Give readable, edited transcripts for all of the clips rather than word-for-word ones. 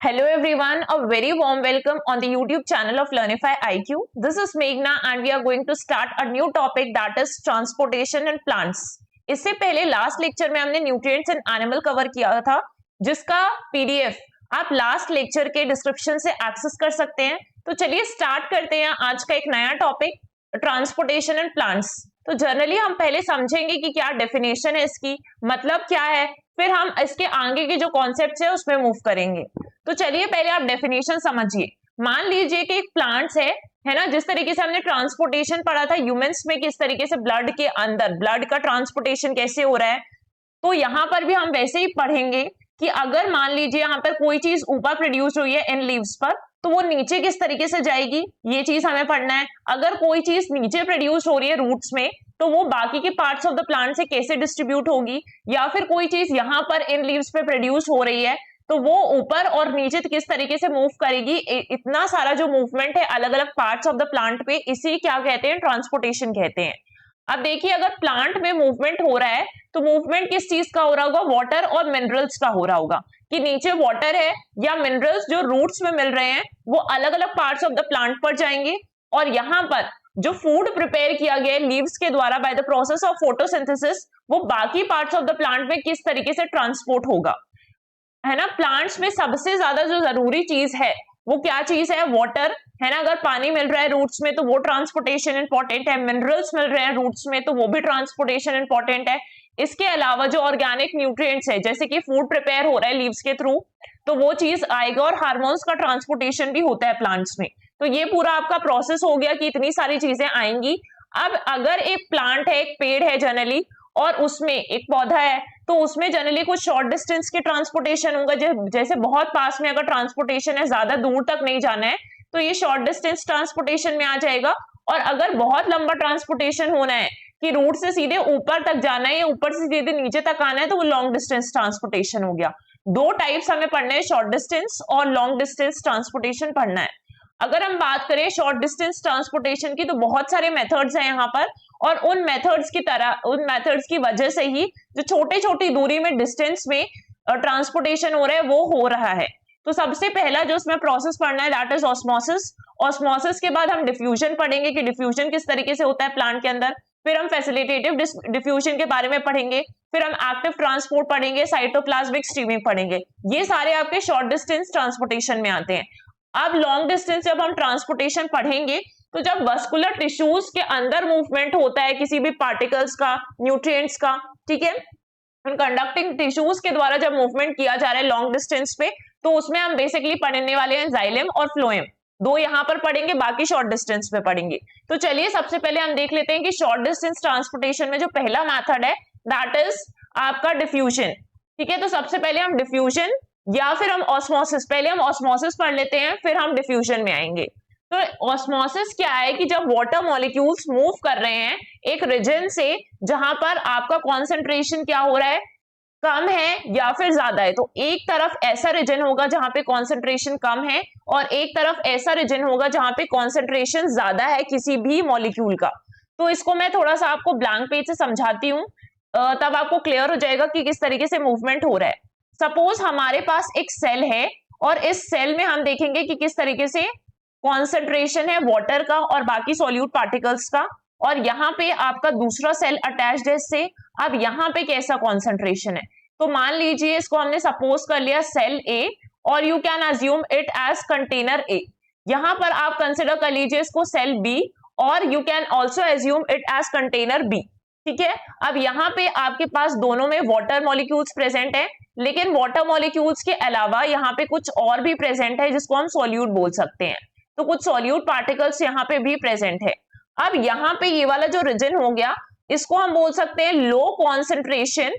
Hello everyone, a very warm welcome on the YouTube channel of Learnify IQ. This is Meghna and we are going to start a new topic that is transportation and plants. इससे पहले last lecture में हमने nutrients and animal cover किया था, जिसका PDF आप last lecture के description से एक्सेस कर सकते हैं। तो चलिए स्टार्ट करते हैं आज का एक नया टॉपिक, ट्रांसपोर्टेशन एंड प्लांट्स। तो जनरली हम पहले समझेंगे कि क्या डेफिनेशन है इसकी, मतलब क्या है, फिर हम इसके आगे के जो कॉन्सेप्ट्स है उसमें मूव करेंगे। तो चलिए पहले आप डेफिनेशन समझिए। मान लीजिए कि एक प्लांट्स है ना, जिस तरीके से हमने ट्रांसपोर्टेशन पढ़ा था ह्यूमंस में, किस तरीके से ब्लड के अंदर ब्लड का ट्रांसपोर्टेशन कैसे हो रहा है, तो यहाँ पर भी हम वैसे ही पढ़ेंगे कि अगर मान लीजिए यहाँ पर कोई चीज ऊपर प्रोड्यूस हुई है इन लीव्स पर, तो वो नीचे किस तरीके से जाएगी, ये चीज हमें पढ़ना है। अगर कोई चीज नीचे प्रोड्यूस हो रही है रूट्स में, तो वो बाकी के पार्ट्स ऑफ द प्लांट से कैसे डिस्ट्रीब्यूट होगी, या फिर कोई चीज यहाँ पर इन लीव्स पे प्रोड्यूस हो रही है तो वो ऊपर और नीचे किस तरीके से मूव करेगी। इतना सारा जो मूवमेंट है अलग अलग पार्ट्स ऑफ द प्लांट पे, इसी क्या कहते हैं, ट्रांसपोर्टेशन कहते हैं। अब देखिए, अगर प्लांट में मूवमेंट हो रहा है तो मूवमेंट किस चीज का हो रहा होगा, वाटर और मिनरल्स का हो रहा होगा, कि नीचे वाटर है या मिनरल्स जो रूट्स में मिल रहे हैं वो अलग अलग पार्ट्स ऑफ द प्लांट पर जाएंगे, और यहाँ पर जो फूड प्रिपेयर किया गया है लीव्स के द्वारा by the process of photosynthesis, वो बाकी पार्ट्स ऑफ द प्लांट में किस तरीके से ट्रांसपोर्ट होगा, है ना। प्लांट्स में सबसे ज्यादा जो जरूरी चीज है वो क्या चीज है, वाटर, है ना। अगर पानी मिल रहा है रूट्स में तो वो ट्रांसपोर्टेशन इंपॉर्टेंट है, मिनरल्स मिल रहे हैं रूट्स में तो वो भी ट्रांसपोर्टेशन इंपॉर्टेंट है। इसके अलावा जो ऑर्गेनिक न्यूट्रिएंट्स है, जैसे कि फूड प्रिपेयर हो रहा है लीव्स के थ्रू, तो वो चीज आएगा, और हार्मोन्स का ट्रांसपोर्टेशन भी होता है प्लांट्स में। तो ये पूरा आपका प्रोसेस हो गया कि इतनी सारी चीजें आएंगी। अब अगर एक प्लांट है, एक पेड़ है जनरली, और उसमें एक पौधा है, तो उसमें जनरली कुछ शॉर्ट डिस्टेंस के ट्रांसपोर्टेशन होगा। जैसे बहुत पास में अगर ट्रांसपोर्टेशन है, ज्यादा दूर तक नहीं जाना है, तो ये शॉर्ट डिस्टेंस ट्रांसपोर्टेशन में आ जाएगा। और अगर बहुत लंबा ट्रांसपोर्टेशन होना है कि रूट से सीधे ऊपर तक जाना है या ऊपर से सीधे नीचे तक आना है, तो वो लॉन्ग डिस्टेंस ट्रांसपोर्टेशन हो गया। दो टाइप्स हमें पढ़ना है, शॉर्ट डिस्टेंस और लॉन्ग डिस्टेंस ट्रांसपोर्टेशन पढ़ना है। अगर हम बात करें शॉर्ट डिस्टेंस ट्रांसपोर्टेशन की, तो बहुत सारे मेथड्स हैं यहाँ पर, और उन मेथड्स की वजह से ही जो छोटे छोटी दूरी में डिस्टेंस में ट्रांसपोर्टेशन हो रहा है वो हो रहा है। तो सबसे पहला जो इसमें प्रोसेस पढ़ना है दैट इज ऑस्मोसिस। ऑस्मोसिस के बाद हम डिफ्यूजन पढ़ेंगे कि डिफ्यूजन किस तरीके से होता है प्लांट के अंदर, फिर हम फैसिलिटेटिव डिफ्यूजन के बारे में पढ़ेंगे, फिर हम एक्टिव ट्रांसपोर्ट पढ़ेंगे, साइटोप्लाज्मिक स्ट्रीमिंग पढ़ेंगे। ये सारे आपके शॉर्ट डिस्टेंस ट्रांसपोर्टेशन में आते हैं। अब लॉन्ग डिस्टेंस जब हम ट्रांसपोर्टेशन पढ़ेंगे, तो जब वस्कुलर टिश्यूज के अंदर मूवमेंट होता है किसी भी पार्टिकल्स का, न्यूट्रिएंट्स का, ठीक है, उन कंडक्टिंग टिश्यूज के द्वारा जब मूवमेंट किया जा रहा है लॉन्ग डिस्टेंस पे, तो उसमें हम बेसिकली पढ़ने वाले हैं जाइलम और फ्लोएम। दो यहाँ पर पढ़ेंगे, बाकी शॉर्ट डिस्टेंस पे पढ़ेंगे। तो चलिए सबसे पहले हम देख लेते हैं कि शॉर्ट डिस्टेंस ट्रांसपोर्टेशन में जो पहला मेथड है दैट इज आपका डिफ्यूजन। ठीक है, तो सबसे पहले हम डिफ्यूजन या फिर हम ऑस्मोसिस, पहले हम ऑस्मोसिस पढ़ लेते हैं, फिर हम डिफ्यूजन में आएंगे। तो ऑस्मोसिस क्या है कि जब वाटर मॉलिक्यूल्स मूव कर रहे हैं एक रीजन से जहां पर आपका कॉन्सेंट्रेशन क्या हो रहा है, कम है या फिर ज्यादा है, तो एक तरफ ऐसा रीजन होगा जहां पे कॉन्सेंट्रेशन कम है, और एक तरफ ऐसा रीजन होगा जहां पे कॉन्सेंट्रेशन ज्यादा है किसी भी मॉलिक्यूल का। तो इसको मैं थोड़ा सा आपको ब्लैंक पेज से समझाती हूँ, तब आपको क्लियर हो जाएगा कि किस तरीके से मूवमेंट हो रहा है। सपोज हमारे पास एक सेल है, और इस सेल में हम देखेंगे कि किस तरीके से कॉन्सेंट्रेशन है वाटर का और बाकी सॉल्यूट पार्टिकल्स का, और यहाँ पे आपका दूसरा सेल अटैच्ड है इससे। अब यहाँ पे कैसा कॉन्सेंट्रेशन है, तो मान लीजिए इसको हमने सपोज कर लिया सेल ए, और you can assume it as container A. यहाँ पर आप कंसिडर कर लीजिए इसको सेल बी, और you can also assume it as container B. ठीक है, अब यहाँ पे आपके पास दोनों में वाटर मॉलिक्यूल्स प्रेजेंट है, लेकिन वाटर मॉलिक्यूल्स के अलावा यहाँ पे कुछ और भी प्रेजेंट है जिसको हम सॉल्यूट बोल सकते हैं। तो कुछ सॉल्यूट पार्टिकल्स यहाँ पे भी प्रेजेंट है। अब यहाँ पे ये वाला जो रीजन हो गया, इसको हम बोल सकते हैं low concentration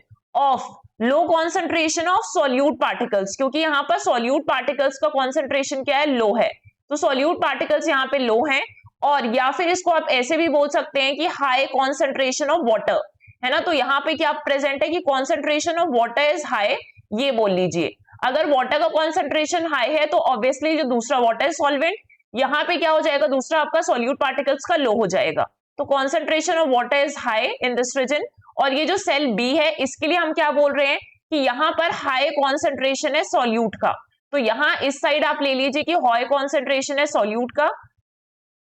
of solute particles, क्योंकि यहाँ पर सॉल्यूट पार्टिकल्स का कॉन्सेंट्रेशन क्या है, लो है। तो सॉल्यूट पार्टिकल्स यहाँ पे लो है, और या फिर इसको आप ऐसे भी बोल सकते हैं कि हाई कॉन्सेंट्रेशन ऑफ वाटर, है ना। तो यहाँ पे क्या प्रेजेंट है कि concentration of water is high, ये बोल लीजिए। अगर वाटर का कॉन्सेंट्रेशन हाई है तो ऑब्वियसली जो दूसरा वाटर सॉल्वेंट, यहाँ पे क्या हो जाएगा, दूसरा आपका सॉल्यूट पार्टिकल्स का लो हो जाएगा। तो concentration of water is high in this region. और ये जो सेल बी है इसके लिए हम क्या बोल रहे हैं कि यहाँ पर हाई कॉन्सेंट्रेशन है सॉल्यूट का। तो यहाँ इस साइड आप ले लीजिए कि हाई कॉन्सेंट्रेशन है सॉल्यूट का,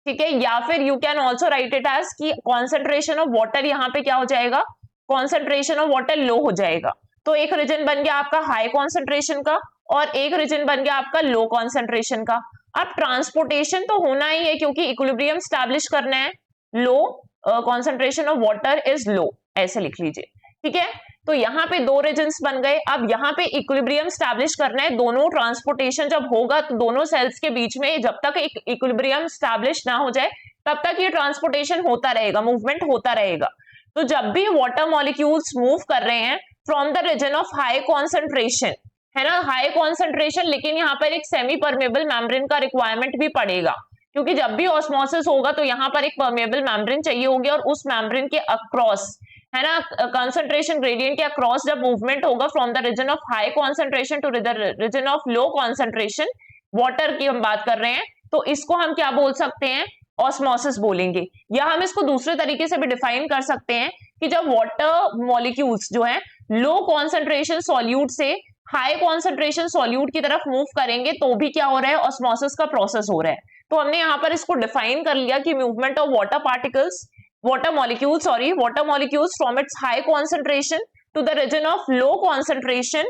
ठीक है, या फिर you can also write it as कि कॉन्सेंट्रेशन ऑफ वाटर यहाँ पे क्या हो जाएगा, कॉन्सेंट्रेशन ऑफ वाटर लो हो जाएगा। तो एक रीजन बन गया आपका हाई कॉन्सेंट्रेशन का और एक रीजन बन गया आपका लो कॉन्सेंट्रेशन का। अब ट्रांसपोर्टेशन तो होना ही है क्योंकि इक्विलिब्रियम स्टैब्लिश करना है, low concentration of water is low, ऐसे लिख लीजिए, ठीक है। तो यहाँ पे दो रीजन्स बन गए। अब यहाँ पे इक्विलिब्रियम स्टैब्लिश करना है, दोनों ट्रांसपोर्टेशन जब होगा तो दोनों सेल्स के बीच में जब तक एक इक्विलिब्रियम स्टैब्लिश ना हो जाए तब तक ये ट्रांसपोर्टेशन होता रहेगा, मूवमेंट होता रहेगा। तो जब भी वाटर मॉलिक्यूल्स मूव कर रहे हैं from the region of high concentration, है ना, हाई कॉन्सेंट्रेशन, लेकिन यहाँ पर एक सेमी परमेबल मेम्ब्रेन का रिक्वायरमेंट भी पड़ेगा क्योंकि जब भी ऑस्मोसिस होगा तो यहाँ पर एक परमेबल मेम्ब्रेन चाहिए होगी और उस मेम्ब्रेन के अक्रॉस, है ना, कंसंट्रेशन ग्रेडियंट के अक्रॉस जब मूवमेंट होगा from the region of high concentration to the region of low concentration, water की हम बात कर रहे हैं, तो इसको हम क्या बोल सकते हैं, ऑस्मोसिस बोलेंगे। या हम इसको दूसरे तरीके से भी डिफाइन कर सकते हैं कि जब वाटर मॉलिक्यूल्स जो है लो कॉन्सेंट्रेशन सॉल्यूट से हाई कॉन्सेंट्रेशन सॉल्यूट की तरफ मूव करेंगे तो भी क्या हो रहा है, ऑस्मोसिस का प्रोसेस हो रहा है। तो हमने यहाँ पर इसको डिफाइन कर लिया कि movement of water particles, water molecules from its high concentration to the region of low concentration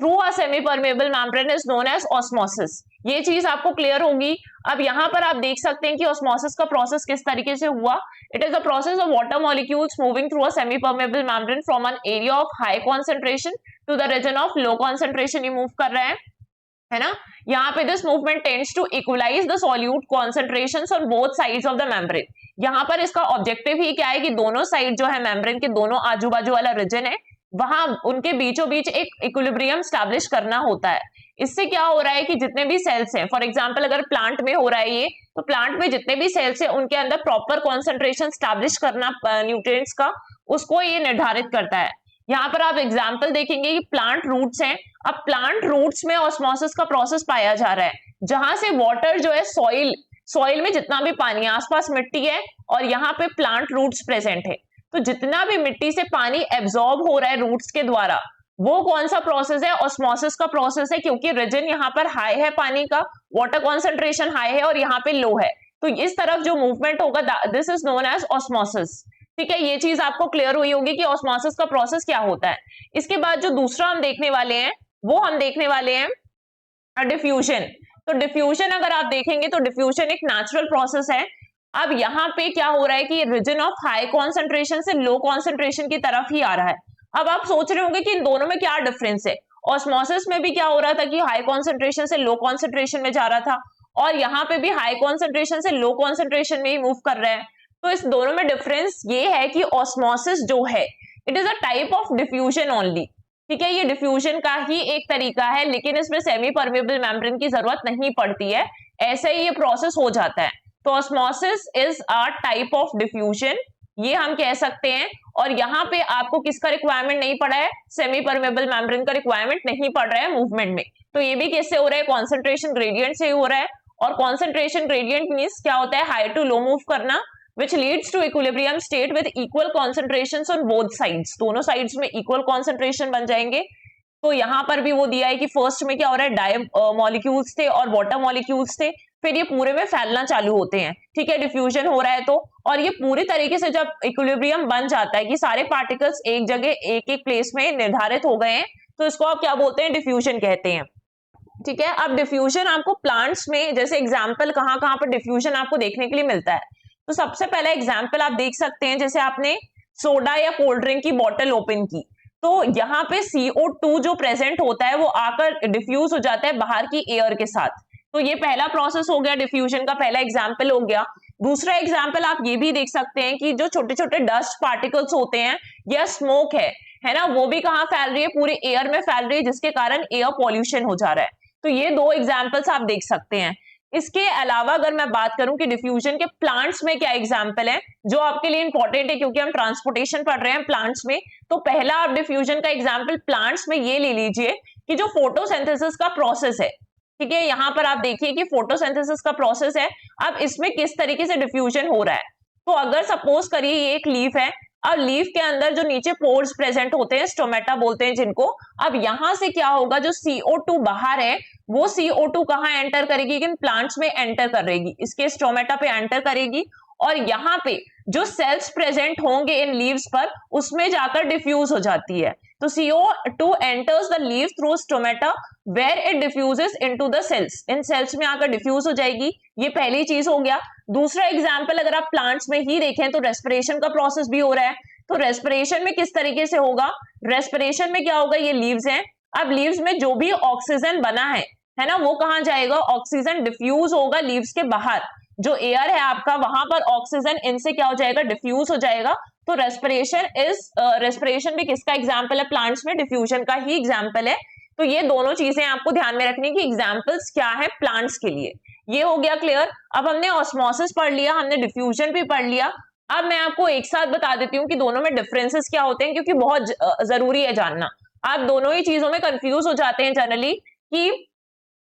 through a semi permeable membrane is known as osmosis। ये चीज आपको क्लियर होगी। अब यहाँ पर आप देख सकते हैं कि ऑस्मोसिस का प्रोसेस किस तरीके से हुआ। It is the process of water molecules moving through a semi permeable membrane from an area of high concentration to the region of low concentration, ये मूव कर रहा है ना। यहाँ पे this movement tends to equalize the solute concentrations on both sides of the membrane. यहाँ पर इसका ऑब्जेक्टिव ही क्या है कि दोनों साइड जो है मेम्ब्रेन के दोनों आजू बाजू वाला रीजन है वहां उनके बीचों बीच एक इक्विलिब्रियम स्टैब्लिश करना होता है। इससे क्या हो रहा है कि जितने भी सेल्स हैं, फॉर एग्जांपल अगर प्लांट में हो रहा है ये, तो प्लांट में जितने भी सेल्स हैं उनके अंदर प्रॉपर कॉन्सेंट्रेशन स्टैब्लिश करना न्यूट्रिएंट्स का, उसको ये निर्धारित करता है। यहाँ पर आप एग्जाम्पल देखेंगे कि प्लांट रूट्स हैं। अब प्लांट रूट्स में ऑस्मोसिस का प्रोसेस पाया जा रहा है, जहां से वाटर जो है सॉइल में जितना भी पानी, आसपास मिट्टी है और यहाँ पे प्लांट रूट्स प्रेजेंट है, तो जितना भी मिट्टी से पानी एब्जॉर्ब हो रहा है रूट्स के द्वारा, वो कौन सा प्रोसेस है, ऑस्मोसिस का प्रोसेस है, क्योंकि रीजन यहाँ पर हाई है पानी का, वाटर कॉन्सेंट्रेशन हाई है और यहाँ पे लो है, तो इस तरफ जो मूवमेंट होगा this is known as osmosis. ठीक है, ये चीज आपको क्लियर हुई होगी कि ऑस्मोसिस का प्रोसेस क्या होता है। इसके बाद जो दूसरा हम देखने वाले हैं वो हम देखने वाले हैं डिफ्यूजन। तो डिफ्यूजन अगर आप देखेंगे तो डिफ्यूजन एक नेचुरल प्रोसेस है। अब यहाँ पे क्या हो रहा है कि रीजन ऑफ हाई कॉन्सेंट्रेशन से लो कॉन्सेंट्रेशन की तरफ ही आ रहा है। अब आप सोच रहे होंगे कि इन दोनों में क्या डिफरेंस है। ऑस्मोसिस में भी क्या हो रहा था कि हाई कॉन्सेंट्रेशन से लो कॉन्सेंट्रेशन में जा रहा था और यहाँ पे भी हाई कॉन्सेंट्रेशन से लो कॉन्सेंट्रेशन में ही मूव कर रहा है। तो इस दोनों में डिफरेंस ये है कि ऑस्मोसिस जो है it is a type of diffusion only. ठीक है, ये डिफ्यूजन का ही एक तरीका है, लेकिन इसमें सेमी परमेबल मेम्ब्रेन की जरूरत नहीं पड़ती है, ऐसे ही ये प्रोसेस हो जाता है। तो osmosis is a type of diffusion, ये हम कह सकते हैं। और यहाँ पे आपको किसका रिक्वायरमेंट नहीं पड़ा है, सेमी परमेबल मेम्ब्रेन का रिक्वायरमेंट नहीं पड़ रहा है मूवमेंट में। तो ये भी किससे हो रहा है, कॉन्सेंट्रेशन ग्रेडियंट से हो रहा है। और कॉन्सेंट्रेशन ग्रेडियंट मींस क्या होता है, हाई टू लो मूव करना, which leads to equilibrium state with equal concentrations on both sides। दोनों साइड्स में इक्वल कॉन्सेंट्रेशन बन जाएंगे। तो यहाँ पर भी वो दिया है कि फर्स्ट में क्या हो रहा है, डाई मॉलिक्यूल्स थे और वाटर मॉलिक्यूल्स थे, फिर ये पूरे में फैलना चालू होते हैं। ठीक है, डिफ्यूजन हो रहा है तो, और ये पूरी तरीके से जब इक्विलिब्रियम बन जाता है कि सारे पार्टिकल्स एक जगह एक एक प्लेस में निर्धारित हो गए हैं, तो इसको आप क्या बोलते हैं, डिफ्यूजन कहते हैं। ठीक है, अब डिफ्यूजन आपको प्लांट्स में, जैसे एग्जाम्पल कहाँ कहाँ पर डिफ्यूजन आपको देखने के लिए मिलता है। तो सबसे पहला एग्जाम्पल आप देख सकते हैं, जैसे आपने सोडा या कोल्ड ड्रिंक की बोतल ओपन की, तो यहाँ पे CO2 जो प्रेजेंट होता है वो आकर डिफ्यूज हो जाता है बाहर की एयर के साथ। तो ये पहला प्रोसेस हो गया, डिफ्यूजन का पहला एग्जाम्पल हो गया। दूसरा एग्जाम्पल आप ये भी देख सकते हैं कि जो छोटे छोटे डस्ट पार्टिकल्स होते हैं या स्मोक है ना, वो भी कहाँ फैल रही है, पूरे एयर में फैल रही है, जिसके कारण एयर पॉल्यूशन हो जा रहा है। तो ये दो एग्जाम्पल्स आप देख सकते हैं। इसके अलावा अगर मैं बात करूं कि डिफ्यूजन के प्लांट्स में क्या एग्जाम्पल है जो आपके लिए इंपॉर्टेंट है, क्योंकि हम ट्रांसपोर्टेशन पढ़ रहे हैं प्लांट्स में, तो पहला आप डिफ्यूजन का एग्जाम्पल प्लांट्स में ये ले लीजिए कि जो फोटोसिंथेसिस का प्रोसेस है। ठीक है, यहाँ पर आप देखिए कि फोटोसिंथेसिस का प्रोसेस है। अब इसमें किस तरीके से डिफ्यूजन हो रहा है, तो अगर सपोज करिए ये एक लीफ है, अब लीफ के अंदर जो नीचे पोर्स प्रेजेंट होते हैं, स्टोमेटा बोलते हैं जिनको, अब यहां से क्या होगा, जो CO2 बाहर है वो CO2 कहां एंटर करेगी, इन प्लांट्स में एंटर करेगी, इसके स्टोमेटा पे एंटर करेगी, और यहाँ पे जो सेल्स प्रेजेंट होंगे इन लीव्स पर उसमें जाकर डिफ्यूज हो जाती है। तो CO2 enters the leaf through stomata where it diffuses into the cells, इन सेल्स में आकर डिफ्यूज हो जाएगी। ये पहली चीज हो गया। दूसरा एग्जाम्पल अगर आप प्लांट्स में ही देखें तो रेस्पिरेशन का प्रोसेस भी हो रहा है। तो रेस्पिरेशन में किस तरीके से होगा, रेस्पिरेशन में क्या होगा, ये लीव्स हैं, अब लीव्स में जो भी ऑक्सीजन बना है ना, वो कहां जाएगा, ऑक्सीजन डिफ्यूज होगा लीव्स के बाहर, जो एयर है आपका वहां पर ऑक्सीजन इनसे क्या हो जाएगा, डिफ्यूज हो जाएगा। तो रेस्पिरेशन भी किसका एग्जाम्पल है, प्लांट्स में डिफ्यूजन का ही एग्जाम्पल है। तो ये दोनों चीजें आपको ध्यान में रखनी की एग्जाम्पल्स क्या है प्लांट्स के लिए। ये हो गया क्लियर। अब हमने ऑस्मोसिस पढ़ लिया, हमने डिफ्यूजन भी पढ़ लिया। अब मैं आपको एक साथ बता देती हूँ कि दोनों में डिफरेंसेस क्या होते हैं, क्योंकि बहुत जरूरी है जानना। आप दोनों ही चीजों में कंफ्यूज हो जाते हैं जनरली कि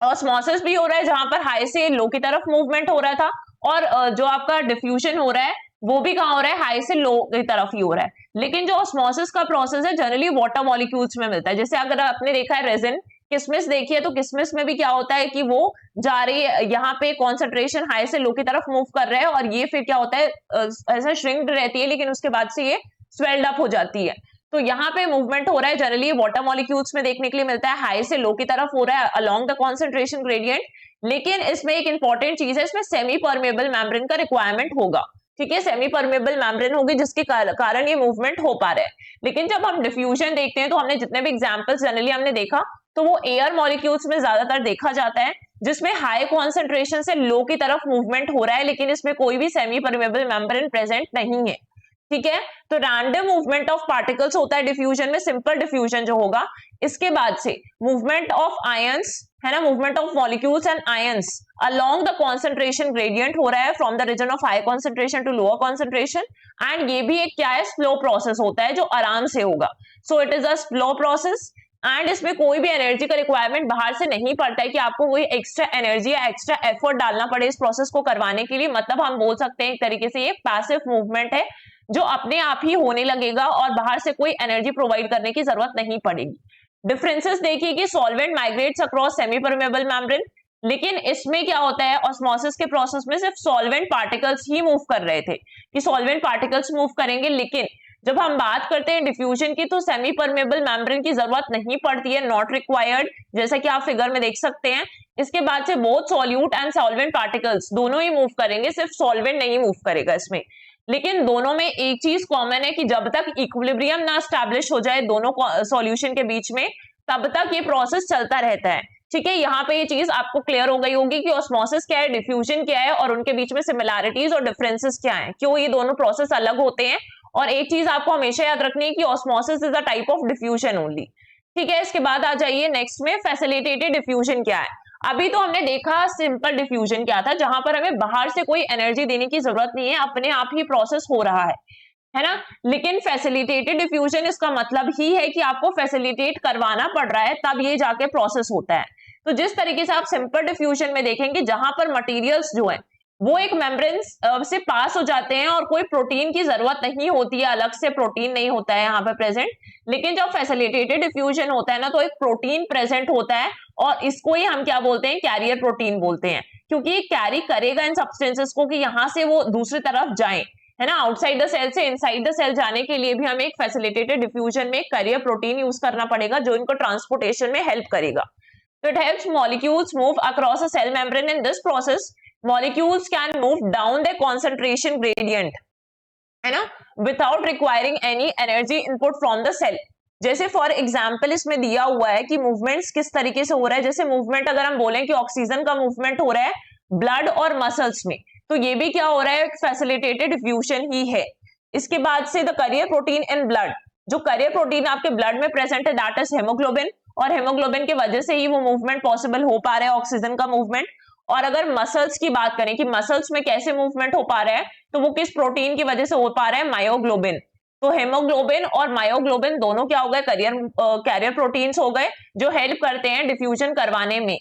ऑस्मोसिस भी हो रहा है जहां पर हाई से लो की तरफ मूवमेंट हो रहा था, और जो आपका डिफ्यूजन हो रहा है वो भी कहां हो रहा है, हाई से लो की तरफ ही हो रहा है। लेकिन जो ऑस्मोसिस का प्रोसेस है जनरली वाटर मॉलिक्यूल्स में मिलता है। जैसे अगर आपने देखा है रेजिन, किसमिस देखिए, तो किसमिस में भी क्या होता है कि वो जा रही है, यहाँ पे कॉन्सेंट्रेशन हाई से लो की तरफ मूव कर रहा है, और ये फिर क्या होता है, ऐसा श्रिंक्ड रहती है, लेकिन उसके बाद से ये स्वेल्ड अप हो जाती है। तो यहाँ पे मूवमेंट हो रहा है, जनरली वाटर मॉलिक्यूल्स में देखने के लिए मिलता है, हाई से लो की तरफ हो रहा है अलोंग द कॉन्सेंट्रेशन ग्रेडियंट। लेकिन इसमें एक इंपॉर्टेंट चीज है, इसमें सेमी परमेबल मेम्ब्रेन का रिक्वायरमेंट होगा। ठीक है, सेमी परमेबल मेम्ब्रेन होगी जिसके कारण ये मूवमेंट हो पा रहा है। लेकिन जब हम डिफ्यूजन देखते हैं तो हमने जितने भी एग्जांपल्स जनरली हमने देखा तो वो एयर मॉलिक्यूल्स में ज्यादातर देखा जाता है, जिसमें हाई कॉन्सेंट्रेशन से लो की तरफ मूवमेंट हो रहा है, लेकिन इसमें कोई भी सेमी परमेबल मेम्ब्रेन प्रेजेंट नहीं है। ठीक है, तो रैंडम मूवमेंट ऑफ पार्टिकल्स होता है डिफ्यूजन में, सिंपल डिफ्यूजन जो होगा। इसके बाद से मूवमेंट ऑफ आयंस है ना, movement of molecules and ions along the concentration gradient हो रहा है from the region of high concentration to lower concentration. And ये भी एक क्या है, स्लो प्रोसेस होता है जो आराम से होगा। So it is a slow process, and इसमें कोई भी एनर्जी का रिक्वायरमेंट बाहर से नहीं पड़ता है कि आपको कोई एक्स्ट्रा एनर्जी या एक्स्ट्रा एफर्ट डालना पड़े इस प्रोसेस को करवाने के लिए। मतलब हम बोल सकते हैं एक तरीके से ये पैसिव मूवमेंट है जो अपने आप ही होने लगेगा और बाहर से कोई एनर्जी प्रोवाइड करने की जरूरत नहीं पड़ेगी। डिफरेंसेस देखिए कि solvent migrates across semi permeable membrane, लेकिन इसमें क्या होता है, ऑस्मोसिस के प्रोसेस में सिर्फ सॉल्वेंट पार्टिकल्स ही मूव कर रहे थे कि सॉल्वेंट पार्टिकल्स मूव करेंगे। लेकिन जब हम बात करते हैं डिफ्यूजन की तो सेमी परमेबल मेम्ब्रेन की जरूरत नहीं पड़ती है, नॉट रिक्वायर्ड, जैसा कि आप फिगर में देख सकते हैं। इसके बाद से both solute and solvent particles दोनों ही मूव करेंगे, सिर्फ सॉल्वेंट नहीं मूव करेगा इसमें। लेकिन दोनों में एक चीज कॉमन है कि जब तक इक्विलिब्रियम ना एस्टैब्लिश हो जाए दोनों सॉल्यूशन के बीच में, तब तक ये प्रोसेस चलता रहता है। ठीक है, यहाँ पे ये चीज आपको क्लियर हो गई होगी कि ऑस्मोसिस क्या है, डिफ्यूजन क्या है, और उनके बीच में सिमिलैरिटीज और डिफरेंसेस क्या है, क्यों ये दोनों प्रोसेस अलग होते हैं। और एक चीज आपको हमेशा याद रखनी है कि osmosis is a type of diffusion only. ठीक है, इसके बाद आ जाइए नेक्स्ट में, फैसिलिटेटेड डिफ्यूजन क्या है। अभी तो हमने देखा सिंपल डिफ्यूजन क्या था, जहां पर हमें बाहर से कोई एनर्जी देने की जरूरत नहीं है, अपने आप ही प्रोसेस हो रहा है ना। लेकिन फैसिलिटेटेड डिफ्यूजन इसका मतलब ही है कि आपको फैसिलिटेट करवाना पड़ रहा है, तब ये जाके प्रोसेस होता है। तो जिस तरीके से आप सिंपल डिफ्यूजन में देखेंगे, जहां पर मटेरियल्स जो है वो एक मेम्ब्रेन से पास हो जाते हैं और कोई प्रोटीन की जरूरत नहीं होती है, अलग से प्रोटीन नहीं होता है यहाँ पे प्रेजेंट। लेकिन जब फैसिलिटेटेड डिफ्यूजन होता है ना, तो एक प्रोटीन प्रेजेंट होता है, और इसको ही हम क्या बोलते हैं, कैरियर प्रोटीन बोलते हैं, क्योंकि ये कैरी करेगा इन सब्सटेंसेस को कि यहाँ से वो दूसरी तरफ जाए, है ना। आउटसाइड द सेल से इनसाइड द सेल जाने के लिए भी हमें एक फैसिलिटेटेड डिफ्यूजन में कैरियर प्रोटीन यूज करना पड़ेगा, जो इनको ट्रांसपोर्टेशन में हेल्प करेगा। तो it helps molecules move across a cell membrane. In this process molecules can move down their concentration gradient, है ना, without requiring any energy input from the cell। जैसे फॉर एग्जाम्पल इसमें दिया हुआ है कि मूवमेंट्स किस तरीके से हो रहा है। जैसे मूवमेंट अगर हम बोलें कि ऑक्सीजन का मूवमेंट हो रहा है ब्लड और मसल्स में, तो ये भी क्या हो रहा है, फैसिलिटेटेड डिफ्यूजन ही है। इसके बाद से the carrier protein in blood, जो कैरियर प्रोटीन आपके ब्लड में प्रेजेंट है दैट इज हेमोग्लोबिन, और हेमोग्लोबिन की वजह से ही वो मूवमेंट पॉसिबल हो पा रहा है, ऑक्सीजन का मूवमेंट। और अगर मसल्स की बात करें कि मसल्स में कैसे मूवमेंट हो पा रहा है, तो वो किस प्रोटीन की वजह से हो पा रहा है, मायोग्लोबिन। तो हेमोग्लोबिन और मायोग्लोबिन दोनों क्या हो गए, कैरियर प्रोटीन्स हो गए, जो हेल्प करते हैं डिफ्यूजन करवाने में।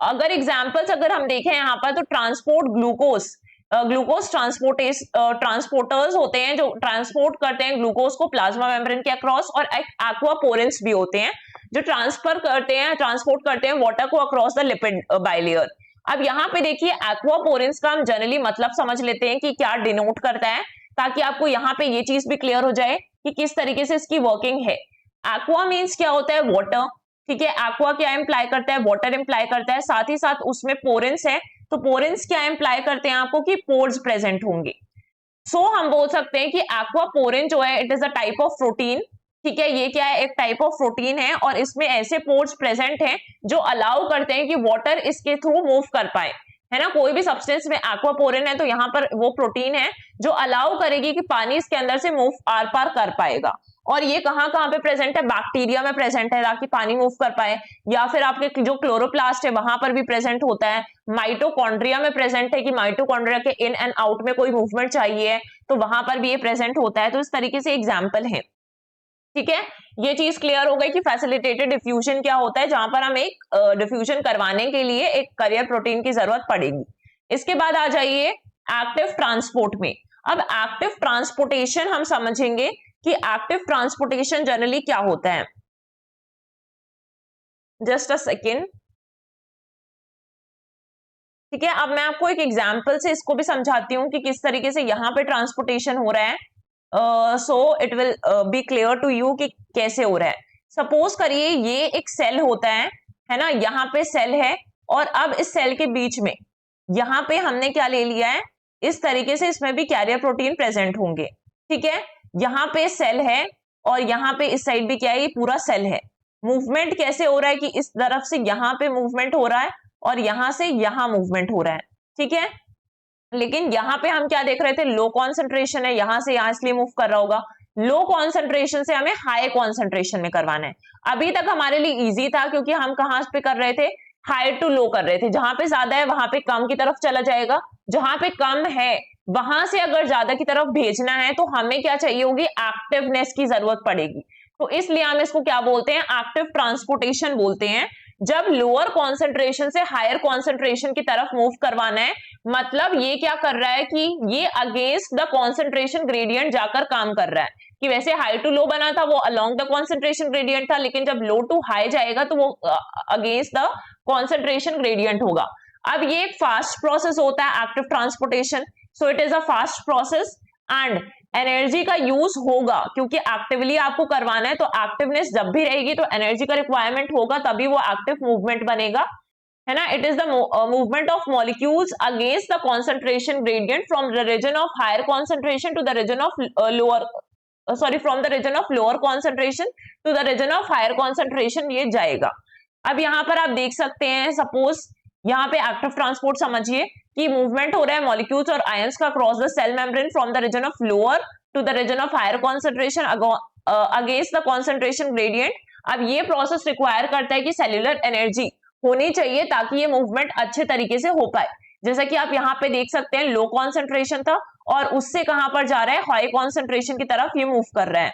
अगर एग्जांपल्स अगर हम देखें यहाँ पर, तो ट्रांसपोर्ट ग्लूकोज ग्लूकोज ट्रांसपोर्टर्स होते हैं जो ट्रांसपोर्ट करते हैं ग्लूकोज को प्लाज्मा मेम्ब्रेन के अक्रॉस, और एक्वापोरेंस भी होते हैं जो ट्रांसपोर्ट करते हैं वाटर को अक्रॉस द लिपिड बाइलेयर। अब यहाँ पे देखिए एक्वापोरेंस का हम जनरली मतलब समझ लेते हैं कि क्या डिनोट करता है, ताकि आपको यहाँ पे ये चीज भी क्लियर हो जाए कि किस तरीके से इसकी वर्किंग है। एक्वा मीन्स क्या होता है, वाटर, ठीक है। एक्वा क्या इंप्लाई करता है, वाटर इंप्लाई करता है, साथ ही साथ उसमें पोरेंस है, तो पोरेंस क्या इंप्लाई करते हैं आपको कि पोर्स प्रेजेंट होंगे। सो हम बोल सकते हैं कि एक्वापोरेन जो है it is a type of protein, ठीक है। ये क्या है, एक टाइप ऑफ प्रोटीन है, और इसमें ऐसे पोर्स प्रेजेंट हैं जो अलाउ करते हैं कि वाटर इसके थ्रू मूव कर पाए, है ना। कोई भी सब्सटेंस में एक्वापोरेन है तो यहाँ पर वो प्रोटीन है जो अलाउ करेगी कि पानी इसके अंदर से मूव आर पार कर पाएगा। और ये कहाँ कहाँ पे प्रेजेंट है, बैक्टीरिया में प्रेजेंट है ताकि पानी मूव कर पाए, या फिर आपके जो क्लोरोप्लास्ट है वहां पर भी प्रेजेंट होता है। माइटोकॉन्ड्रिया में प्रेजेंट है कि माइटोकॉन्ड्रिया के इन एंड आउट में कोई मूवमेंट चाहिए तो वहां पर भी ये प्रेजेंट होता है। तो इस तरीके से एग्जाम्पल है, ठीक है। ये चीज क्लियर हो गई कि फैसिलिटेटेड डिफ्यूजन क्या होता है, जहां पर हम एक डिफ्यूजन करवाने के लिए एक कैरियर प्रोटीन की जरूरत पड़ेगी। इसके बाद आ जाइए एक्टिव ट्रांसपोर्ट में। अब एक्टिव ट्रांसपोर्टेशन हम समझेंगे कि एक्टिव ट्रांसपोर्टेशन जनरली क्या होता है। जस्ट अ सेकेंड, ठीक है। अब मैं आपको एक एग्जांपल से इसको भी समझाती हूँ कि किस तरीके से यहाँ पे ट्रांसपोर्टेशन हो रहा है। So it will be clear to you कि कैसे हो रहा है। सपोज करिए ये एक सेल होता है ना, यहाँ पे सेल है, और अब इस सेल के बीच में यहाँ पे हमने क्या ले लिया है, इस तरीके से इसमें भी कैरियर प्रोटीन प्रेजेंट होंगे, ठीक है। यहाँ पे सेल है और यहाँ पे इस साइड भी क्या है, ये पूरा सेल है। मूवमेंट कैसे हो रहा है कि इस तरफ से यहाँ पे मूवमेंट हो रहा है और यहाँ से यहाँ मूवमेंट हो रहा है, ठीक है। लेकिन यहाँ पे हम क्या देख रहे थे, लो कॉन्सेंट्रेशन है, यहां से यहां इसलिए मूव कर रहा होगा। लो कॉन्सेंट्रेशन से हमें हाई कॉन्सेंट्रेशन में करवाना है। अभी तक हमारे लिए इजी था क्योंकि हम कहां पे कर रहे थे, हाई टू लो कर रहे थे। जहां पे ज्यादा है वहां पे कम की तरफ चला जाएगा, जहां पे कम है वहां से अगर ज्यादा की तरफ भेजना है तो हमें क्या चाहिए होगी, एक्टिवनेस की जरूरत पड़ेगी। तो इसलिए हम इसको क्या बोलते हैं, एक्टिव ट्रांसपोर्टेशन बोलते हैं। जब लोअर कॉन्सेंट्रेशन से हायर कॉन्सेंट्रेशन की तरफ मूव करवाना है, मतलब ये क्या कर रहा है कि ये अगेंस्ट द कॉन्सेंट्रेशन ग्रेडियंट जाकर काम कर रहा है। कि वैसे हाई टू लो बना था वो अलोंग द कॉन्सेंट्रेशन ग्रेडियंट था, लेकिन जब लो टू हाई जाएगा तो वो अगेंस्ट द कॉन्सेंट्रेशन ग्रेडियंट होगा। अब ये एक फास्ट प्रोसेस होता है active transportation, so it is a fast process and energy का यूज होगा क्योंकि एक्टिवली आपको करवाना है। तो एक्टिवनेस जब भी रहेगी तो एनर्जी का रिक्वायरमेंट होगा, तभी वो एक्टिव मूवमेंट बनेगा, है ना। It is the movement of molecules against the concentration gradient from the region of higher concentration to the region of lower from the region of lower concentration to the region of higher concentration ये जाएगा। अब यहाँ पर आप देख सकते हैं, suppose यहाँ पे एक्टिव ट्रांसपोर्ट समझिए कि मूवमेंट हो रहा है मॉलिक्यूल्स और आयंस का cross the cell membrane from the region of lower to the region of higher concentration against the concentration gradient. अब ये प्रोसेस रिक्वायर करता है कि सेल्यूलर एनर्जी होनी चाहिए ताकि ये मूवमेंट अच्छे तरीके से हो पाए। जैसा कि आप यहाँ पे देख सकते हैं, लो कॉन्सेंट्रेशन था और उससे कहां पर जा रहा है, हाई कॉन्सेंट्रेशन की तरफ ये मूव कर रहा है।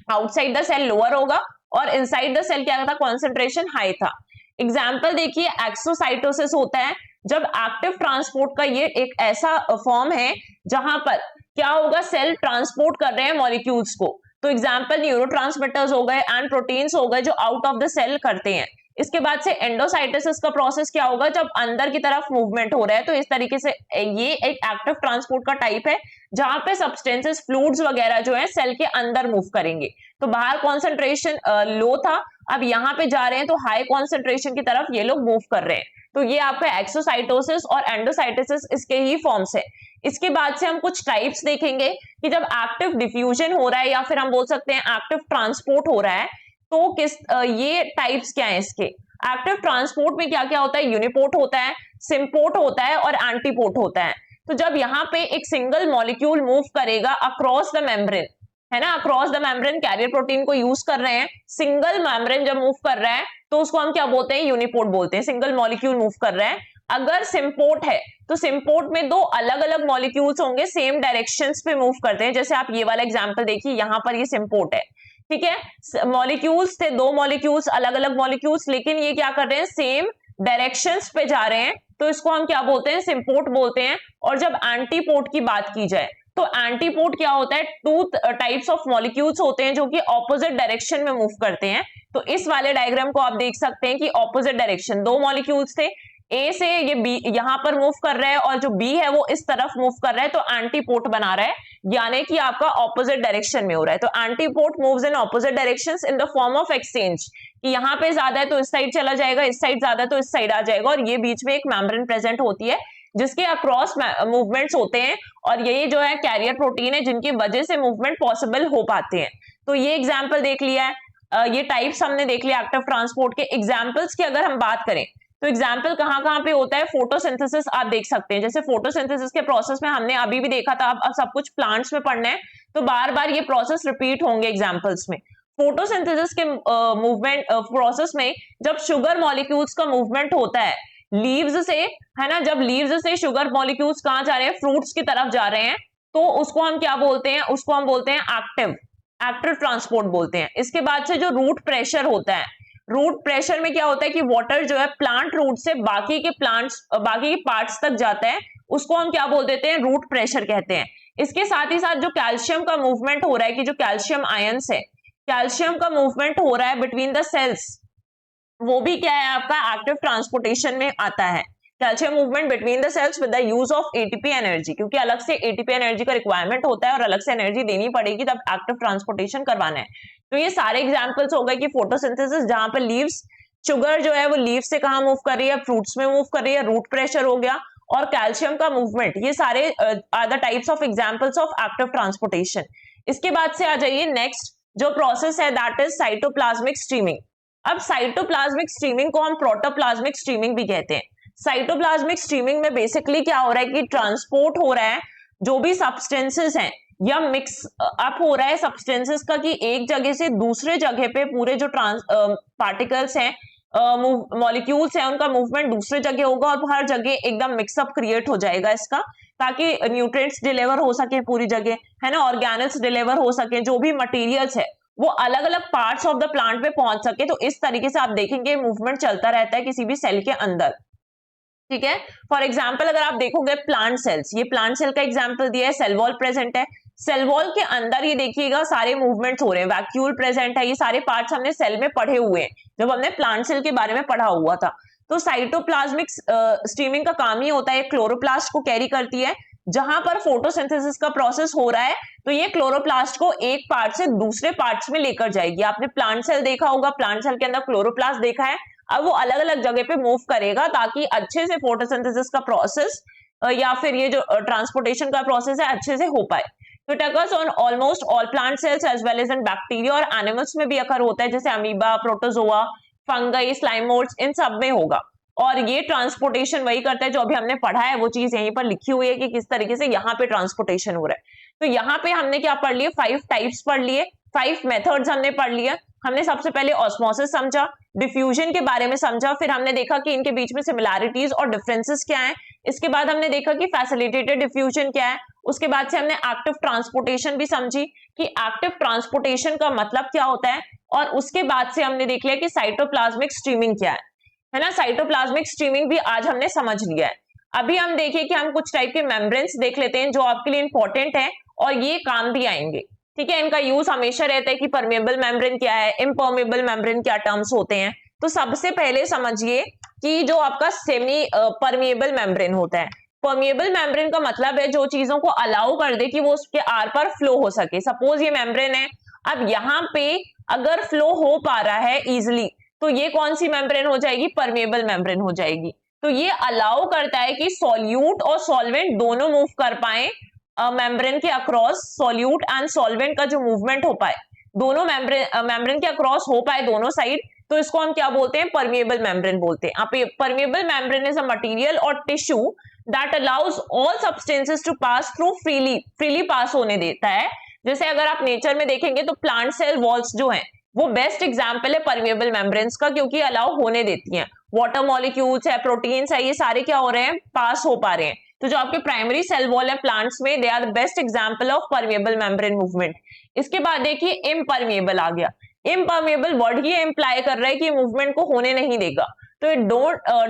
आउटसाइड द सेल लोअर होगा और इनसाइड द सेल क्या था, कॉन्सेंट्रेशन हाई था। एग्जाम्पल देखिए, एक्सोसाइटोसिस होता है जब एक्टिव ट्रांसपोर्ट का ये एक ऐसा फॉर्म है जहां पर क्या होगा, सेल ट्रांसपोर्ट कर रहे हैं मॉलिक्यूल्स को। तो एग्जाम्पल न्यूरोट्रांसमीटर्स हो गए एंड प्रोटीन्स हो गए जो आउट ऑफ द सेल करते हैं। इसके बाद से एंडोसाइटोसिस का प्रोसेस क्या होगा, जब अंदर की तरफ मूवमेंट हो रहा है। तो इस तरीके से ये एक एक्टिव ट्रांसपोर्ट का टाइप है जहां पे सब्सटेंसेस फ्लूइड्स वगैरह जो है सेल के अंदर मूव करेंगे। तो बाहर कॉन्सेंट्रेशन लो था, अब यहाँ पे जा रहे हैं तो हाई कॉन्सेंट्रेशन की तरफ ये लोग मूव कर रहे हैं। तो ये आपका एक्सोसाइटोसिस और एंडोसाइटोसिस इसके ही फॉर्म्स है। इसके बाद से हम कुछ टाइप्स देखेंगे कि जब एक्टिव डिफ्यूजन हो रहा है या फिर हम बोल सकते हैं एक्टिव ट्रांसपोर्ट हो रहा है तो किस ये टाइप्स क्या है इसके। एक्टिव ट्रांसपोर्ट में क्या क्या होता है, यूनिपोर्ट होता है, सिम्पोर्ट होता है और एंटीपोर्ट होता है। तो जब यहाँ पे एक सिंगल मॉलिक्यूल मूव करेगा अक्रॉस द मेम्ब्रेन, है ना, across the membrane carrier protein को यूज कर रहे हैं, सिंगल मेम्ब्रेन जब मूव कर रहा है तो उसको हम क्या बोलते हैं, यूनिपोर्ट बोलते हैं। सिंगल मॉलिक्यूल मूव कर रहा है। अगर सिम्पोर्ट है तो सिम्पोर्ट में दो अलग अलग मॉलिक्यूल्स होंगे, सेम डायरेक्शंस पे मूव करते हैं। जैसे आप ये वाला एग्जांपल देखिए, यहाँ पर ये सिम्पोर्ट है, ठीक है। मॉलिक्यूल्स थे, दो मॉलिक्यूल्स, अलग अलग मॉलिक्यूल्स, लेकिन ये क्या कर रहे हैं, सेम डायरेक्शंस पे जा रहे हैं। तो इसको हम क्या बोलते हैं, सिम्पोर्ट बोलते हैं। और जब एंटीपोर्ट की बात की जाए तो एंटीपोर्ट क्या होता है, टू टाइप्स ऑफ मॉलिक्यूल्स होते हैं जो कि ऑपोजिट डायरेक्शन में मूव करते हैं। तो इस वाले डायग्राम को आप देख सकते हैं कि ऑपोजिट डायरेक्शन, दो मॉलिक्यूल्स थे, ए से ये बी यहां पर मूव कर रहा है और जो बी है वो इस तरफ मूव कर रहा है, तो एंटीपोर्ट बना रहा है, यानी कि आपका ऑपोजिट डायरेक्शन में हो रहा है। तो antiport moves in opposite directions in the form of exchange, कि यहाँ पे ज्यादा है तो इस साइड चला जाएगा, इस साइड ज्यादा है तो इस साइड आ जाएगा, और ये बीच में एक मेम्ब्रेन प्रेजेंट होती है जिसके अक्रॉस मूवमेंट्स होते हैं, और ये जो है कैरियर प्रोटीन है जिनकी वजह से मूवमेंट पॉसिबल हो पाते हैं। तो ये एग्जाम्पल देख लिया है, ये टाइप्स हमने देख लिया एक्टिव ट्रांसपोर्ट के। एग्जाम्पल्स की अगर हम बात करें तो एग्जाम्पल कहाँ पे होता है, फोटोसिंथेसिस आप देख सकते हैं। जैसे फोटोसिंथेसिस के प्रोसेस में हमने अभी भी देखा था, अब सब कुछ प्लांट्स में पढ़ना है तो बार बार ये प्रोसेस रिपीट होंगे एग्जाम्पल्स में। फोटोसिंथेसिस के मूवमेंट प्रोसेस में जब शुगर मॉलिक्यूल्स का मूवमेंट होता है लीव्स से, है ना, जब लीव्स से शुगर मॉलिक्यूल्स कहाँ जा रहे हैं, फ्रूट्स की तरफ जा रहे हैं, तो उसको हम क्या बोलते हैं, उसको हम बोलते हैं एक्टिव ट्रांसपोर्ट बोलते हैं। इसके बाद से जो रूट प्रेशर होता है, रूट प्रेशर में क्या होता है कि वाटर जो है प्लांट रूट से बाकी के पार्ट्स तक जाता है, उसको हम क्या बोल देते हैं, रूट प्रेशर कहते हैं। इसके साथ ही साथ जो कैल्शियम का मूवमेंट हो रहा है, कि जो कैल्शियम आयंस है, कैल्शियम का मूवमेंट हो रहा है बिटवीन द सेल्स, वो भी क्या है आपका एक्टिव ट्रांसपोर्टेशन में आता है। Calcium movement between the cells with the use of ATP energy, क्योंकि अलग से एटीपी एनर्जी का रिक्वायरमेंट होता है और अलग से एनर्जी देनी पड़ेगी तब एक्टिव ट्रांसपोर्टेशन करवाना है। तो ये सारे एग्जांपल्स हो गए कि फोटोसिंथेसिस जहां पर लीव्स, शुगर जो है वो लीव से कहां मूव कर रही है, फ्रूट्स में मूव कर रही है, रूट प्रेशर हो गया, और कैल्शियम का मूवमेंट, ये सारे are the types of examples of active transportation. इसके बाद से आ जाइए नेक्स्ट जो प्रोसेस है, दैट इज साइटोप्लाज्मिक स्ट्रीमिंग। अब साइटोप्लाज्मिक स्ट्रीमिंग को हम प्रोटोप्लाज्मिक स्ट्रीमिंग भी कहते हैं। साइटोप्लाज्मिक स्ट्रीमिंग में बेसिकली क्या हो रहा है कि ट्रांसपोर्ट हो रहा है जो भी सब्सटेंसेस हैं, या मिक्स अप हो रहा है सब्सटेंसेस का, कि एक जगह से दूसरे जगह पे पूरे जो पार्टिकल्स हैं, मॉलिक्यूल्स हैं, उनका मूवमेंट दूसरे जगह होगा और हर जगह एकदम मिक्सअप क्रिएट हो जाएगा इसका, ताकि न्यूट्रिएंट्स डिलीवर हो सके पूरी जगह, है ना, ऑर्गेनल्स डिलीवर हो सके, जो भी मटेरियल्स है वो अलग अलग पार्ट्स ऑफ द प्लांट पे पहुंच सके। तो इस तरीके से आप देखेंगे मूवमेंट चलता रहता है किसी भी सेल के अंदर, ठीक है। फॉर एग्जाम्पल अगर आप देखोगे प्लांट सेल्स, ये प्लांट सेल का एग्जाम्पल दिया है, सेल वॉल प्रेजेंट है, सेल वॉल के अंदर ये देखिएगा सारे मूवमेंट्स हो रहे हैं, वैक्यूल प्रेजेंट है, ये सारे पार्ट्स हमने सेल में पढ़े हुए हैं जब हमने प्लांट सेल के बारे में पढ़ा हुआ था। तो साइटोप्लाज्मिक स्ट्रीमिंग का काम ही होता है, क्लोरोप्लास्ट को कैरी करती है, जहां पर फोटोसिंथेसिस का प्रोसेस हो रहा है तो ये क्लोरोप्लास्ट को एक पार्ट से दूसरे पार्ट्स में लेकर जाएगी। आपने प्लांट सेल देखा होगा, प्लांट सेल के अंदर क्लोरोप्लास्ट देखा है, अब वो अलग अलग जगह पे मूव करेगा ताकि अच्छे से फोटोसिंथेसिस का प्रोसेस या फिर ये जो ट्रांसपोर्टेशन का प्रोसेस है अच्छे से हो पाए। तो it occurs on almost all plant cells as well as in bacteria, और एनिमल्स में भी अकर होता है, जैसे amoeba, protozoa, fungi, slime moulds, इन सब में होगा। और ये ट्रांसपोर्टेशन वही करता है जो अभी हमने पढ़ा है, वो चीज यहीं पर लिखी हुई है कि किस तरीके से यहाँ पे ट्रांसपोर्टेशन हो रहा है। तो यहाँ पे हमने क्या पढ़ लिए, 5 टाइप्स पढ़ लिए, 5 मेथड्स हमने पढ़ लिए। हमने सबसे पहले ऑस्मोसिस समझा, डिफ्यूजन के बारे में समझा, फिर हमने देखा कि इनके बीच में सिमिलैरिटीज और डिफरेंसेस क्या है, इसके बाद हमने देखा कि फैसिलिटेटेड डिफ्यूजन क्या है, उसके बाद से हमने एक्टिव ट्रांसपोर्टेशन भी समझी कि एक्टिव ट्रांसपोर्टेशन का मतलब क्या होता है, और उसके बाद से हमने देख लिया कि साइटोप्लाज्मिक स्ट्रीमिंग क्या है ना। साइटोप्लाज्मिक स्ट्रीमिंग भी आज हमने समझ लिया है। अभी हम देखिए कि हम कुछ टाइप के मेम्ब्रेन्स देख लेते हैं जो आपके लिए इंपॉर्टेंट है और ये काम भी आएंगे, ठीक है। इनका यूज हमेशा रहता है कि परमेबल मेम्ब्रेन क्या है, इम्परमेबल मेम्ब्रेन क्या टर्म्स होते हैं। तो सबसे पहले समझिए कि जो आपका सेमी परमेबल मेम्ब्रेन होता है, परमेबल मेम्ब्रेन का मतलब है जो चीजों को अलाउ कर दे कि वो उसके आर पार फ्लो हो सके। सपोज ये मेम्ब्रेन है, अब यहाँ पे अगर फ्लो हो पा रहा है इजिली, तो ये कौन सी मेम्ब्रेन हो जाएगी, परमेबल मेम्ब्रेन हो जाएगी। तो ये अलाउ करता है कि सॉल्यूट और सॉल्वेंट दोनों मूव कर पाए मेम्ब्रेन के अक्रॉस, सॉल्यूट एंड सॉल्वेंट का जो मूवमेंट हो पाए दोनों मेम्ब्रेन के अक्रॉस हो पाए दोनों साइड, तो इसको हम क्या बोलते हैं, परमेबल मेम्ब्रेन बोलते हैं। आप permeable membrane is a material और tissue that allows all substances to pass through freely pass होने देता है। जैसे अगर आप नेचर में देखेंगे तो प्लांट सेल वॉल्स जो हैं वो बेस्ट एग्जाम्पल है परमेबल मेम्ब्रेन्स का, क्योंकि अलाउ होने देती हैं, वाटर मॉलिक्यूल्स है, प्रोटीन्स है, ये सारे क्या हो रहे हैं, पास हो पा रहे हैं। तो जो आपके प्राइमरी सेल वॉल है प्लांट्स में, they are the best example of permeable membrane movement. इसके बाद देखिए इम्परमेबल आ गया। इम्परमेबल वर्ड ये इंप्लाई कर रहा है कि मूवमेंट को होने नहीं देगा। तो it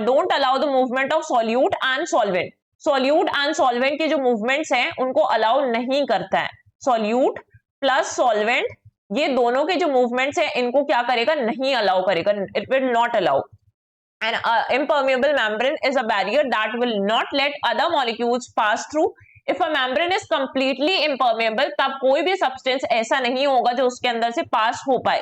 don't allow the movement of solute and solvent. Solute and solvent के जो मूवमेंट्स हैं उनको अलाउ नहीं करता है। सॉल्यूट प्लस सॉल्वेंट, ये दोनों के जो मूवमेंट्स हैं इनको क्या करेगा, नहीं अलाउ करेगा, it will not allow. An impermeable membrane is a barrier that will not let other molecules pass through. If a membrane is completely impermeable, तब कोई भी सब्सटेंस ऐसा नहीं होगा जो उसके अंदर से पास हो पाए।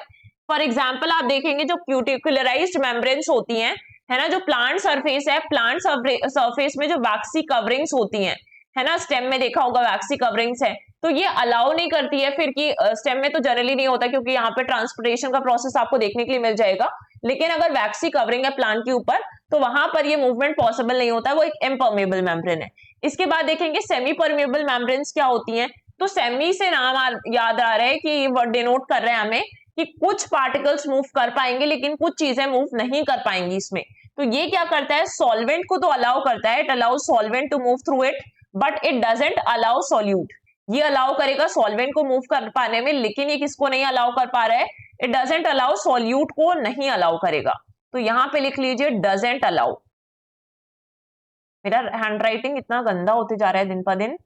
फॉर एग्जाम्पल आप देखेंगे जो क्यूटिकुलराइज्ड मेम्ब्रेन्स होती हैं, है ना, जो प्लांट सरफेस है, प्लांट सरफेस में जो वैक्सी कवरिंग्स होती हैं, है ना, स्टेम में देखा होगा वैक्सी कवरिंग्स है, तो ये अलाउ नहीं करती है फिर कि स्टेम में तो जनरली नहीं होता क्योंकि यहाँ पे ट्रांसपोर्टेशन का प्रोसेस आपको देखने के लिए मिल जाएगा, लेकिन अगर वैक्सी कवरिंग है प्लांट के ऊपर तो वहां पर ये मूवमेंट पॉसिबल नहीं होता है, वो एक इम्पर्मेबल मेम्ब्रेन है। इसके बाद देखेंगे सेमी परमेबल मेम्ब्रेन्स क्या होती हैं। तो सेमी से नाम याद आ रहा है कि ये वर्ड डिनोट कर रहे हैं हमें कि कुछ पार्टिकल्स मूव कर पाएंगे लेकिन कुछ चीजें मूव नहीं कर पाएंगी इसमें। तो ये क्या करता है, सॉल्वेंट को तो अलाउ करता है, it allow solvent to move through it, but it doesn't allow solute. ये अलाउ करेगा सॉल्वेंट को मूव कर पाने में, लेकिन ये किसको नहीं अलाउ कर पा रहा है, इट डजंट अलाउ सॉल्यूट को नहीं अलाउ करेगा। तो यहां पे लिख लीजिए डजंट अलाउ। मेरा हैंडराइटिंग इतना गंदा होते जा रहा है दिन पर दिन,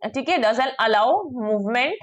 ठीक है। डजंट अलाउ मूवमेंट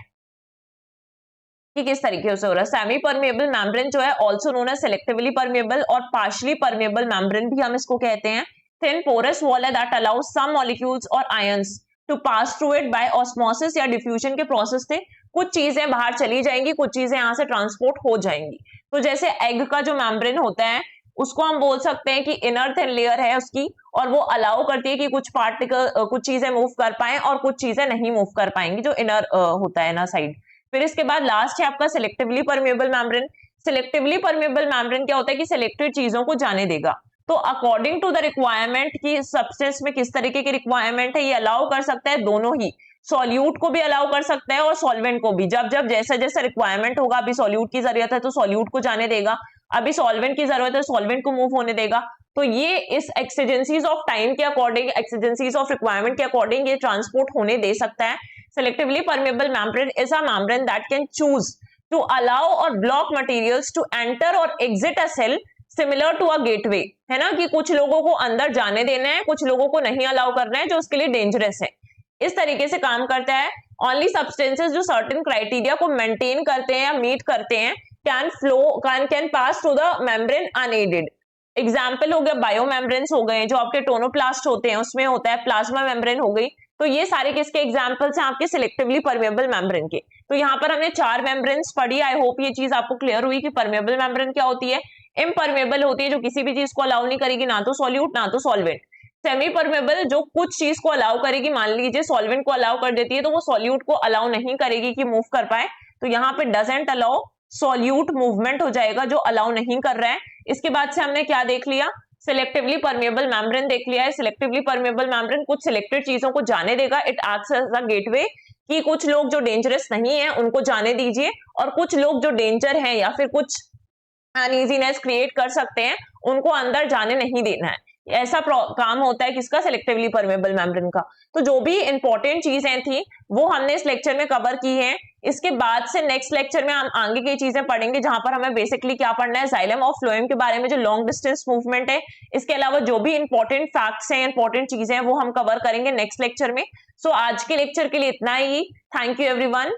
कि किस तरीके से हो रहा है। सेमी परमेबल मेम्ब्रेन जो है also known as selectively permeable और पार्शली परमेबल मेम्ब्रेन भी हम इसको कहते हैं। थिन पोरस वॉल है दैट अलाउज सम मॉलिक्यूल्स और ions to pass through it by osmosis या डिफ्यूजन के प्रोसेस से। कुछ चीजें बाहर चली जाएंगी, कुछ चीजें यहाँ से ट्रांसपोर्ट हो जाएंगी। तो जैसे एग का जो मेम्ब्रेन होता है उसको हम बोल सकते हैं कि इनर थिन लेयर है उसकी, और वो अलाउ करती है कि कुछ पार्टिकल कुछ चीजें मूव कर पाए और कुछ चीजें नहीं मूव कर पाएंगी, जो इनर होता है ना साइड। फिर इसके बाद लास्ट है आपका selectively permeable membrane. Selectively permeable membrane क्या होता है कि सिलेक्टेड चीजों को जाने देगा। तो अकॉर्डिंग टू द रिक्वायरमेंट की सब्सटेंस में किस तरीके की रिक्वायरमेंट है, ये अलाउ कर सकता है दोनों ही, सॉल्यूट को भी अलाउ कर सकता है और सॉल्वेंट को भी। जब जब जैसा जैसा रिक्वायरमेंट होगा, अभी सॉल्यूट की जरूरत है तो सॉल्यूट को जाने देगा, अभी सॉल्वेंट की जरूरत है सॉल्वेंट को मूव होने देगा। तो ये इस एक्सीजेंसीज ऑफ टाइम के अकॉर्डिंग, एक्सीजेंसीज ऑफ रिक्वायरमेंट के अकॉर्डिंग ये ट्रांसपोर्ट होने दे सकता है। Selectively permeable membrane is a membrane that can choose to allow or block materials to enter or exit a cell similar to a gateway, है ना, कि कुछ लोगों को अंदर जाने देना है, कुछ लोगों को नहीं अलाउ करना है, जो उसके लिए डेंजरस है। इस तरीके से काम करता है। ओनली सब्सटेंसेस जो सर्टेन क्राइटेरिया को मेंटेन करते हैं या मीट करते हैं can pass through the membrane unaided. Example हो गया बायो मेम्ब्रेन्स हो गए, जो आपके टोनोप्लास्ट होते हैं उसमें होता है, प्लाज्मा मेम्ब्रेन हो गई। तो ये सारे किसके एग्जांपल्स हैं, आपके सिलेक्टिवली परमेबल मेम्ब्रेन के। तो यहाँ पर हमने 4 मेम्ब्रेन्स पढ़ी। आई होप ये चीज आपको क्लियर हुई कि परमेबल मेम्ब्रेन क्या होती है। इम्परमेबल होती है जो किसी भी चीज को अलाउ नहीं करेगी, ना तो सॉल्यूट ना तो सॉल्वेंट। सेमी परमेबल जो कुछ चीज को अलाउ करेगी, मान लीजिए सॉल्वेंट को अलाउ कर देती है तो वो सॉल्यूट को अलाउ नहीं करेगी कि मूव कर पाए। तो यहाँ पे डजंट अलाउ सॉल्यूट मूवमेंट हो जाएगा जो अलाउ नहीं कर रहा है। इसके बाद से हमने क्या देख लिया, सिलेक्टिवली परमेबल मेम्ब्रेन देख लिया है। सिलेक्टिवली परमेबल मेम्ब्रेन कुछ सिलेक्टेड चीजों को जाने देगा, it acts as a gateway, कि कुछ लोग जो डेंजरस नहीं है उनको जाने दीजिए और कुछ लोग जो डेंजर हैं या फिर कुछ अनइजीनेस क्रिएट कर सकते हैं उनको अंदर जाने नहीं देना है। ऐसा काम होता है किसका, सिलेक्टिवली परमेबल मेम्ब्रेन का। तो जो भी इंपॉर्टेंट चीजें थी वो हमने इस लेक्चर में कवर की हैं। इसके बाद से नेक्स्ट लेक्चर में हम आगे की चीजें पढ़ेंगे, जहां पर हमें बेसिकली क्या पढ़ना है, जाइलम और फ्लोएम के बारे में, जो लॉन्ग डिस्टेंस मूवमेंट है। इसके अलावा जो भी इंपॉर्टेंट फैक्ट्स हैं, इंपॉर्टेंट चीजें हैं, वो हम कवर करेंगे नेक्स्ट लेक्चर में। सो आज के लेक्चर के लिए इतना ही। Thank you everyone.